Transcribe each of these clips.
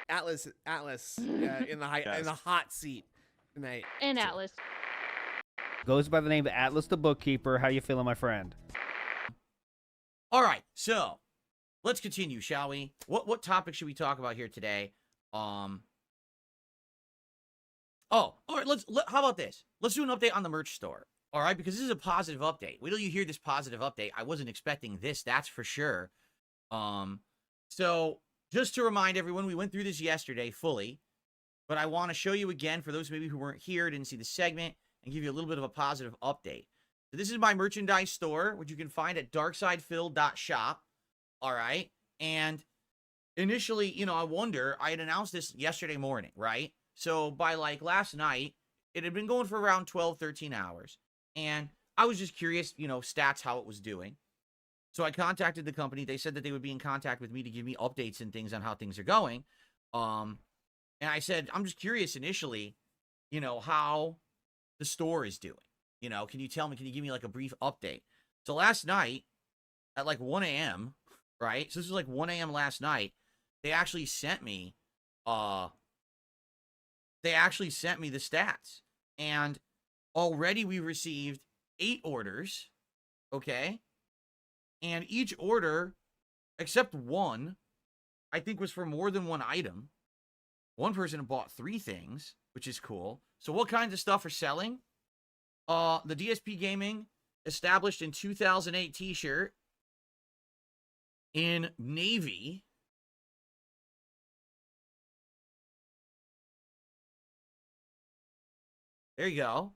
Atlas in the hot seat tonight. And Atlas. Goes by the name of Atlas the Bookkeeper. How you feeling, my friend? All right, so let's continue, shall we? What topic should we talk about here today? Oh, all right. How about this? Let's do an update on the merch store. All right, because this is a positive update. Wait till you hear this positive update. I wasn't expecting this, that's for sure. So just to remind everyone, we went through this yesterday fully, but I want to show you again for those maybe who weren't here, didn't see the segment, and give you a little bit of a positive update. So this is my merchandise store, which you can find at darksidefilled.shop. All right. And initially, you know, I had announced this yesterday morning, right? So by like last night, it had been going for around 12, 13 hours. And I was just curious, you know, stats, how it was doing. So I contacted the company. They said that they would be in contact with me to give me updates and things on how things are going. And I said, I'm just curious initially, you know, how the store is doing. You know, can you give me like a brief update? So last night at like 1 a.m., right? So this was like 1 a.m. last night. They actually sent me the stats. And already we received 8 orders, okay? And each order, except one, I think was for more than one item. One person bought 3 things, which is cool. So what kinds of stuff are selling? The DSP Gaming established in 2008 t-shirt in navy. There you go.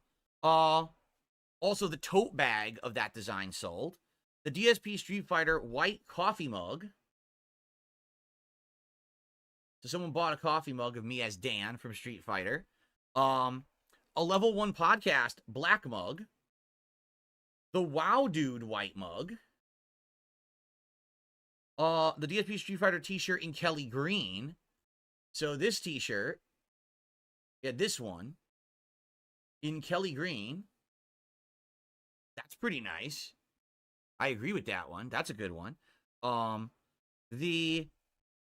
Also the tote bag of that design sold. The DSP Street Fighter white coffee mug. So someone bought a coffee mug of me as Dan from Street Fighter. A level 1 podcast black mug. The Wow Dude white mug. The DSP Street Fighter t-shirt in Kelly green. So this t-shirt, yeah, this one in Kelly green. That's pretty nice. I agree with that one. That's a good one. The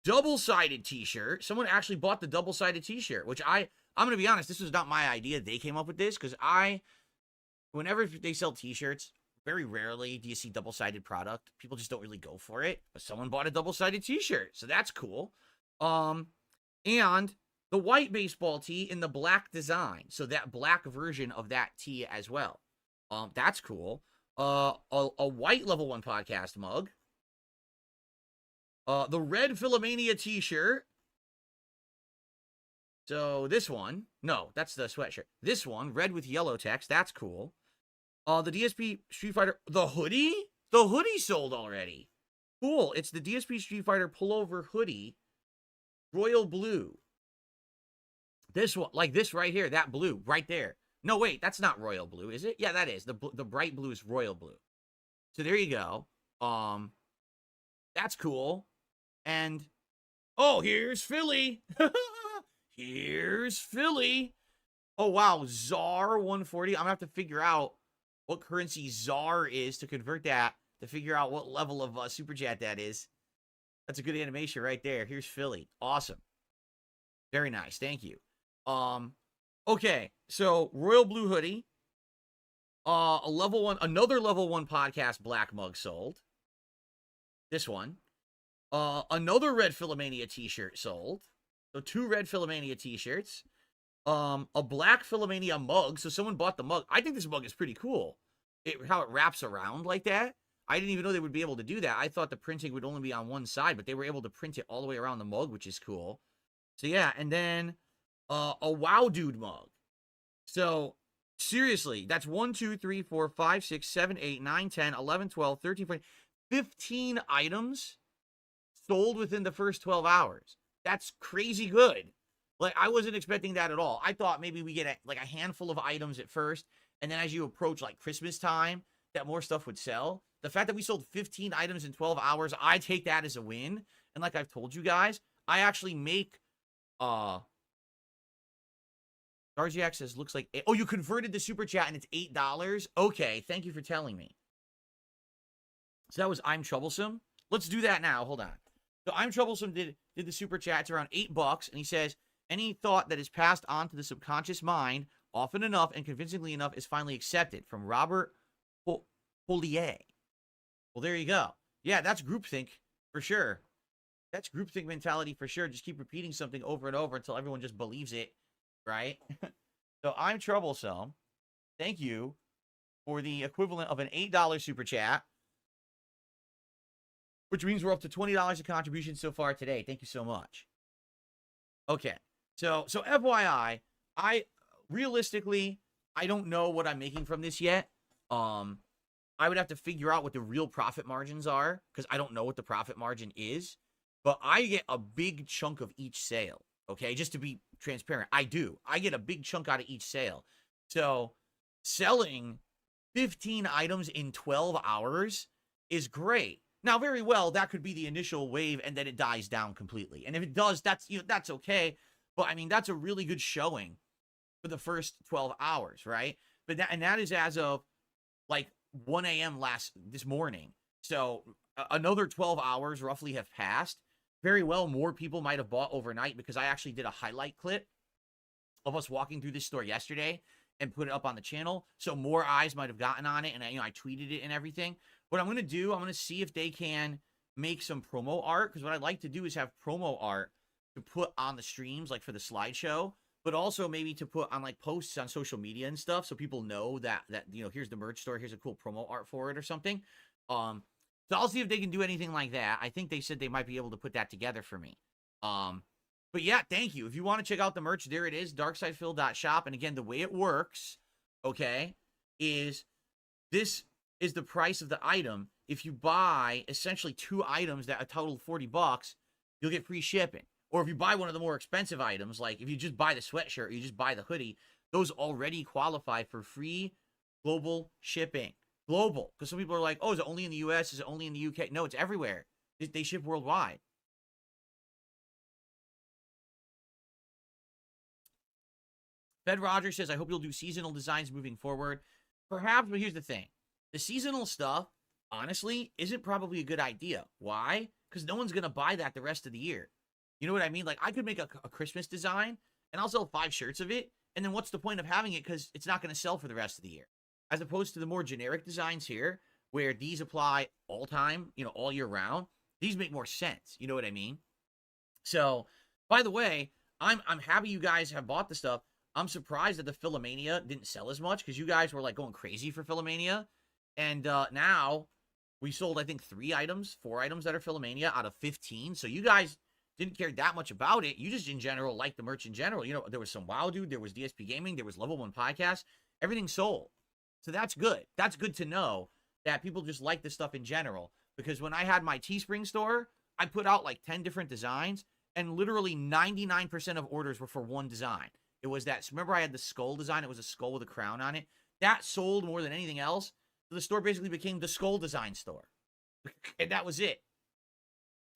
double-sided t-shirt. Someone actually bought the double-sided t-shirt, which I'm going to be honest, this was not my idea. They came up with this because whenever they sell t-shirts, very rarely do you see double-sided product. People just don't really go for it. But someone bought a double-sided t-shirt, so that's cool. And the white baseball tee in the black design. So that black version of that tee as well. That's cool. A white level 1 podcast mug. The red Philomania t-shirt. So this one, no, that's the sweatshirt. This one, red with yellow text, that's cool. The DSP Street Fighter, the hoodie? The hoodie sold already. Cool, it's the DSP Street Fighter pullover hoodie, royal blue. This one, like this right here, that blue, right there. No, wait, that's not royal blue, is it? Yeah, that is. The bright blue is royal blue. So there you go. That's cool. And, oh, here's Philly. Here's Philly. Oh, wow. ZAR 140. I'm going to have to figure out what currency ZAR is to convert that, to figure out what level of Super Chat that is. That's a good animation right there. Here's Philly. Awesome. Very nice. Thank you. Okay. So, royal blue hoodie. Another level 1 podcast black mug sold. This one. Another red Philomania t-shirt sold. So 2 red Philomania t-shirts. A black Philomania mug. So someone bought the mug. I think this mug is pretty cool. How it wraps around like that. I didn't even know they would be able to do that. I thought the printing would only be on one side, but they were able to print it all the way around the mug, which is cool. So yeah, and then a Wow Dude mug. So seriously, that's 1, 2, 3, 4, 5, 6, 7, 8, 9, 10, 11, 12, 13, 14, 15 items sold within the first 12 hours. That's crazy good. Like, I wasn't expecting that at all. I thought maybe we get a handful of items at first, and then as you approach like Christmas time, that more stuff would sell. The fact that we sold 15 items in 12 hours, I take that as a win. And like I've told you guys, I actually make Darziak says, looks like, oh, you converted the super chat and it's $8. Okay, thank you for telling me. So that was I'm Troublesome. Let's do that now. Hold on. So I'm Troublesome did the super chat. It's around $8, and he says, any thought that is passed on to the subconscious mind often enough and convincingly enough is finally accepted. From Robert Polier. Well, there you go. Yeah, that's groupthink for sure. That's groupthink mentality for sure. Just keep repeating something over and over until everyone just believes it, right? So I'm Troublesome. Thank you for the equivalent of an $8 super chat, which means we're up to $20 of contribution so far today. Thank you so much. Okay, so FYI, realistically, I don't know what I'm making from this yet. I would have to figure out what the real profit margins are because I don't know what the profit margin is. But I get a big chunk of each sale, okay? Just to be transparent, I do. I get a big chunk out of each sale. So selling 15 items in 12 hours is great. Now, very well, that could be the initial wave and then it dies down completely. And if it does, that's okay. But I mean, that's a really good showing for the first 12 hours, right? But that is as of like 1 a.m. this morning. So another 12 hours roughly have passed. Very well, more people might have bought overnight because I actually did a highlight clip of us walking through this store yesterday and put it up on the channel. So more eyes might have gotten on it, and I tweeted it and everything. What I'm going to do, I'm going to see if they can make some promo art, because what I'd like to do is have promo art to put on the streams, like for the slideshow, but also maybe to put on like posts on social media and stuff so people know that here's the merch store, here's a cool promo art for it or something. So I'll see if they can do anything like that. I think they said they might be able to put that together for me. But yeah, thank you. If you want to check out the merch, there it is, darksidefil.shop. And again, the way it works, okay, is this is the price of the item. If you buy essentially 2 items that a total $40, you'll get free shipping. Or if you buy one of the more expensive items, like if you just buy the sweatshirt or you just buy the hoodie, those already qualify for free global shipping. Global, because some people are like, oh, is it only in the US? Is it only in the UK? No, it's everywhere. They ship worldwide. Fed Rogers says, I hope you'll do seasonal designs moving forward. Perhaps, but here's the thing. The seasonal stuff, honestly, isn't probably a good idea. Why? Because no one's going to buy that the rest of the year. You know what I mean? Like, I could make a Christmas design, and I'll sell 5 shirts of it, and then what's the point of having it? Because it's not going to sell for the rest of the year. As opposed to the more generic designs here, where these apply all time, all year round. These make more sense. You know what I mean? So, by the way, I'm happy you guys have bought the stuff. I'm surprised that the Philomania didn't sell as much because you guys were like going crazy for Philomania. And now we sold, I think, 4 items that are Philomania out of 15. So you guys didn't care that much about it. You just in general liked the merch in general. There was some WoW Dude, there was DSP Gaming, there was Level 1 Podcast. Everything sold. So that's good. That's good to know that people just like this stuff in general. Because when I had my Teespring store, I put out like 10 different designs, and literally 99% of orders were for one design. It was that, remember I had the skull design? It was a skull with a crown on it. That sold more than anything else. So the store basically became the skull design store. And that was it.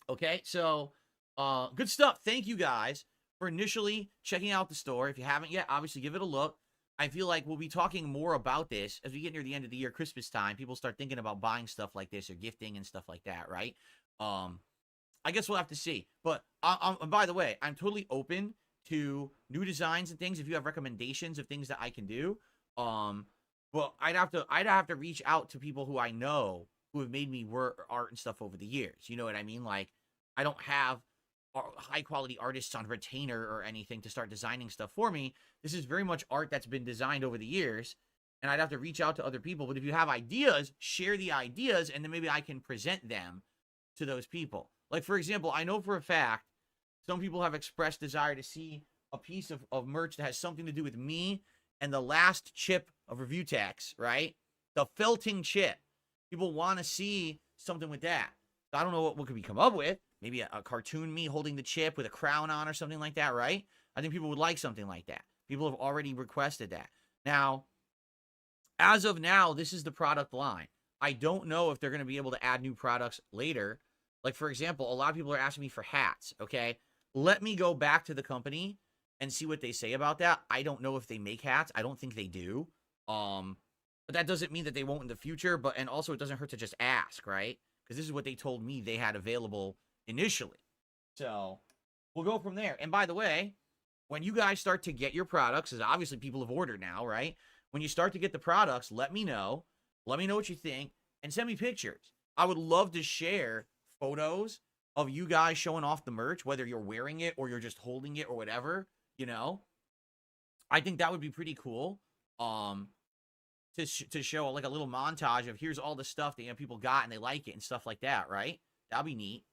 Okay, so good stuff. Thank you guys for initially checking out the store. If you haven't yet, obviously give it a look. I feel like we'll be talking more about this as we get near the end of the year, Christmas time. People start thinking about buying stuff like this or gifting and stuff like that, right? I guess we'll have to see. But by the way, I'm totally open to new designs and things. If you have recommendations of things that I can do, well, I'd have to reach out to people who I know who have made me work art and stuff over the years. You know what I mean? Like, I don't have high quality artists on retainer or anything to start designing stuff for me. This is very much art that's been designed over the years, and I'd have to reach out to other people. But if you have ideas, share the ideas, and then maybe I can present them to those people. Like, for example, I know for a fact some people have expressed desire to see a piece of merch that has something to do with me and the last chip of review text, right? The felting chip. People want to see something with that. So I don't know what could we come up with. Maybe a cartoon me holding the chip with a crown on or something like that, right? I think people would like something like that. People have already requested that. Now, as of now, this is the product line. I don't know if they're going to be able to add new products later. Like, for example, a lot of people are asking me for hats, okay? Let me go back to the company and see what they say about that. I don't know if they make hats. I don't think they do. But that doesn't mean that they won't in the future. And also, it doesn't hurt to just ask, right? Because this is what they told me they had available initially. So we'll go from there. And by the way, when you guys start to get your products, because obviously people have ordered now, right? When you start to get the products, let me know. Let me know what you think and send me pictures. I would love to share photos of you guys showing off the merch, whether you're wearing it or you're just holding it or whatever, you know. I think that would be pretty cool. To show like a little montage of here's all the stuff that people got and they like it and stuff like that, right? That'd be neat.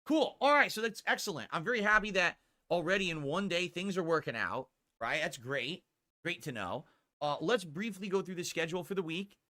Cool. All right, so that's excellent. I'm very happy that already in one day things are working out, right? That's great. Great to know. Let's briefly go through the schedule for the week.